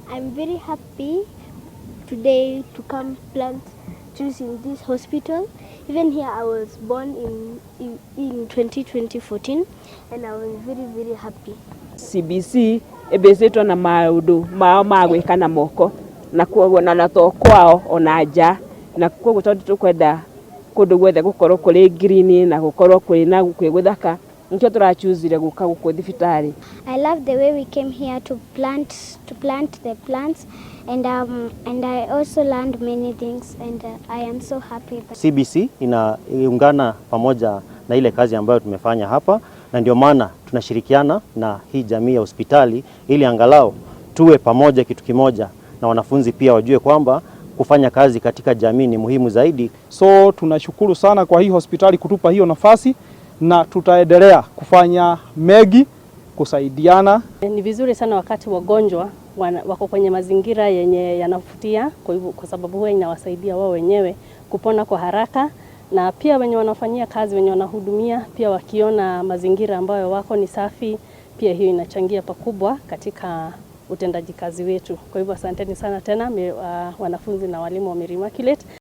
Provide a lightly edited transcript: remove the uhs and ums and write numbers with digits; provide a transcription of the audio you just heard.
I'm very happy today to come plant trees in this hospital. Even here I was born in 2014 and I was very happy. CBC ebezitwo na maundu mao magwika na moko na kuona na to kwao ona nja na koguo tondu tukwenda kundu gwethe gukorwo kuri green na gukorwo kuri na guthaka nikyo turachoosire guka guko thibitari. I love the way we came here to plant the plants and I also learned many things and I am so happy. CBC inaungana pamoja na ile kazi ambayo tumefanya hapa, na ndio maana tunashirikiana na hii jamii ya hospitali ili angalau tuwe pamoja kitu kimoja, na wanafunzi pia wajue kwamba kufanya kazi katika jamii ni muhimu zaidi. So tunashukuru sana kwa hii hospitali kutupa hiyo nafasi, na tutaendelea kufanya mengi kusaidiana. Ni vizuri sana wakati wagonjwa wako kwenye mazingira yenye yanavutia, kwa sababu huwa inawasaidia wao wenyewe kupona kwa haraka, na pia wenye wanafanyia kazi, wenye wanahudumia, pia wakiona mazingira ambayo wako ni safi, pia hiyo inachangia pakubwa katika utendaji kazi wetu. Kwa hivyo asanteni sana tena wanafunzi na walimu wa Mary Immaculate.